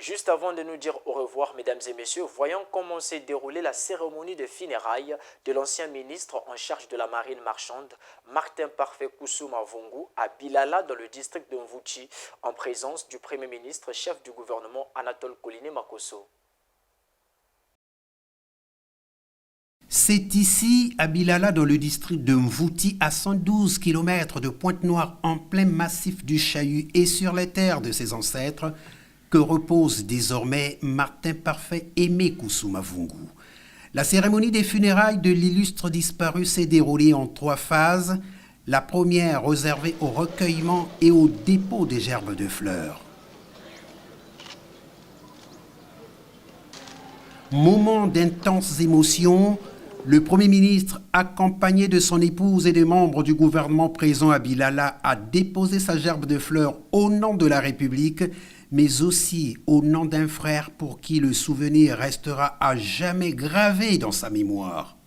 Juste avant de nous dire au revoir, mesdames et messieurs, voyons comment s'est déroulée la cérémonie de funérailles de l'ancien ministre en charge de la marine marchande, Martin Parfait Kusuma Vungu, à Bilala, dans le district de Mvouti, en présence du Premier ministre, chef du gouvernement Anatole Koliné Makosso. C'est ici, à Bilala, dans le district de Mvouti, à 112 km de Pointe-Noire, en plein massif du Chahut et sur les terres de ses ancêtres, que repose désormais Martin Parfait Aimé Kusuma Vungu. La cérémonie des funérailles de l'illustre disparu s'est déroulée en 3 phases. La première réservée au recueillement et au dépôt des gerbes de fleurs. Moment d'intenses émotions, le Premier ministre, accompagné de son épouse et des membres du gouvernement présents à Bilala, a déposé sa gerbe de fleurs au nom de la République, mais aussi au nom d'un frère pour qui le souvenir restera à jamais gravé dans sa mémoire.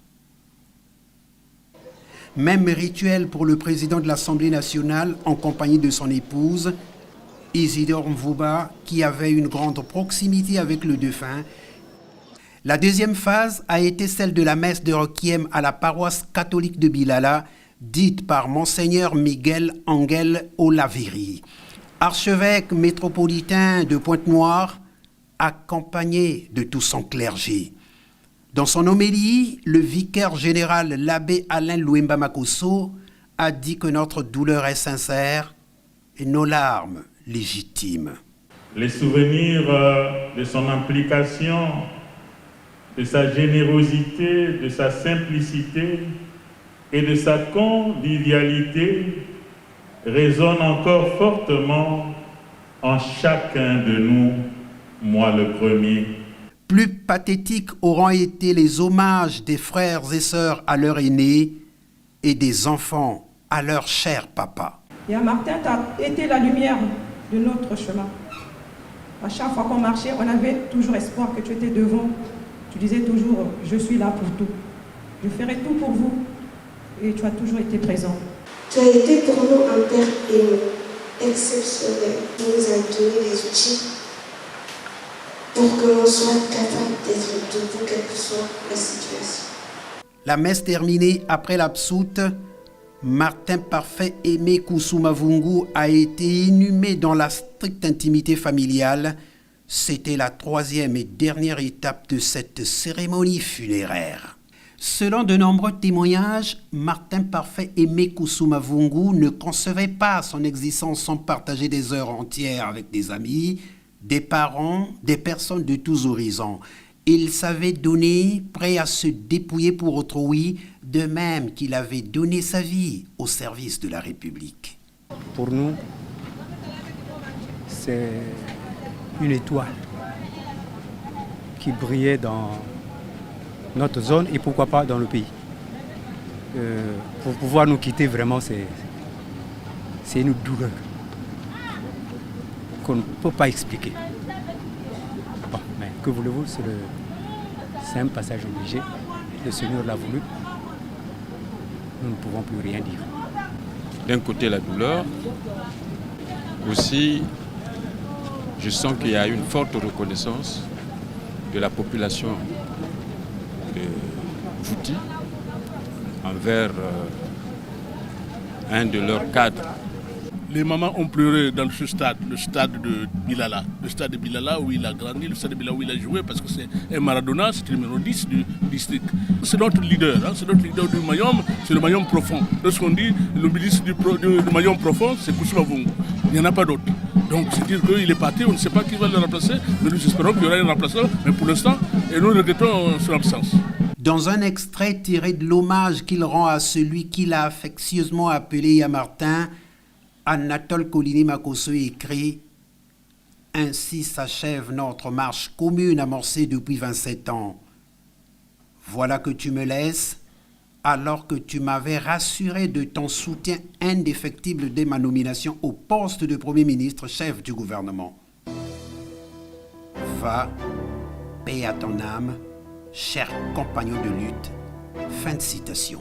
Même rituel pour le président de l'Assemblée nationale en compagnie de son épouse, Isidore Mvouba, qui avait une grande proximité avec le défunt. La deuxième phase a été celle de la messe de requiem à la paroisse catholique de Bilala, dite par Monseigneur Miguel Angel Olaviri, archevêque métropolitain de Pointe-Noire, accompagné de tout son clergé. Dans son homélie, le vicaire général, l'abbé Alain Louemba Makosso, a dit que notre douleur est sincère et nos larmes légitimes. Les souvenirs de son implication, de sa générosité, de sa simplicité et de sa convivialité résonnent encore fortement en chacun de nous, moi le premier. Plus pathétiques auront été les hommages des frères et sœurs à leur aîné et des enfants à leur cher papa. Et Martin, tu as été la lumière de notre chemin. À chaque fois qu'on marchait, on avait toujours espoir que tu étais devant. Tu disais toujours, je suis là pour tout. Je ferai tout pour vous. Et tu as toujours été présent. Tu as été pour nous un père aimé, exceptionnel. Tu nous as donné les outils pour que l'on soit capable d'être debout, quelle que soit la situation. La messe terminée après l'absoute, Martin Parfait Aimé Kusuma Vungu a été inhumé dans la stricte intimité familiale. C'était la 3e et dernière étape de cette cérémonie funéraire. Selon de nombreux témoignages, Martin Parfait Aimé Kusuma Vungu ne concevait pas son existence sans partager des heures entières avec des amis, des parents, des personnes de tous horizons. Il savait donner, prêt à se dépouiller pour autrui, de même qu'il avait donné sa vie au service de la République. Pour nous, c'est une étoile qui brillait dans notre zone et pourquoi pas dans le pays. Pour pouvoir nous quitter, vraiment, c'est une douleur qu'on ne peut pas expliquer. Bon, mais que voulez-vous, c'est un passage obligé. Le Seigneur l'a voulu. Nous ne pouvons plus rien dire. D'un côté, la douleur. Aussi, je sens qu'il y a une forte reconnaissance de la population de Mvouti envers un de leurs cadres. Les mamans ont pleuré dans ce stade, le stade de Bilala. Le stade de Bilala où il a grandi, le stade de Bilala où il a joué, parce que c'est un Maradona, c'est le numéro 10 du district. C'est notre leader, c'est notre leader du Mayom, c'est le Mayom profond. Lorsqu'on dit le ministre du Mayom profond, c'est Kusuma Vungu. Il n'y en a pas d'autre. Donc c'est dire qu'il est parti, on ne sait pas qui va le remplacer, mais nous espérons qu'il y aura un remplaçant, mais pour l'instant, et nous regrettons son absence. Dans un extrait tiré de l'hommage qu'il rend à celui qu'il a affectueusement appelé Yamartin, Anatole Koliné Makosso écrit « Ainsi s'achève notre marche commune amorcée depuis 27 ans. Voilà que tu me laisses, alors que tu m'avais rassuré de ton soutien indéfectible dès ma nomination au poste de Premier ministre, chef du gouvernement. Va, paix à ton âme, cher compagnon de lutte. » Fin de citation.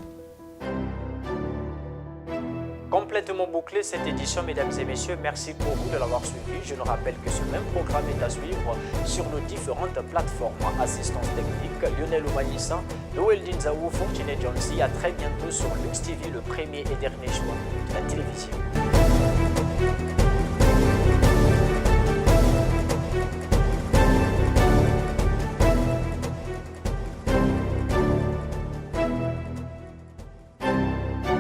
complètement bouclé cette édition, mesdames et messieurs. Merci pour vous de l'avoir suivi. Je nous rappelle que ce même programme est à suivre sur nos différentes plateformes. Assistance technique, Lionel Oumanissa, Noël Dinzaou, Fontine Jonesy. À très bientôt sur Lux TV, le premier et dernier choix de la télévision.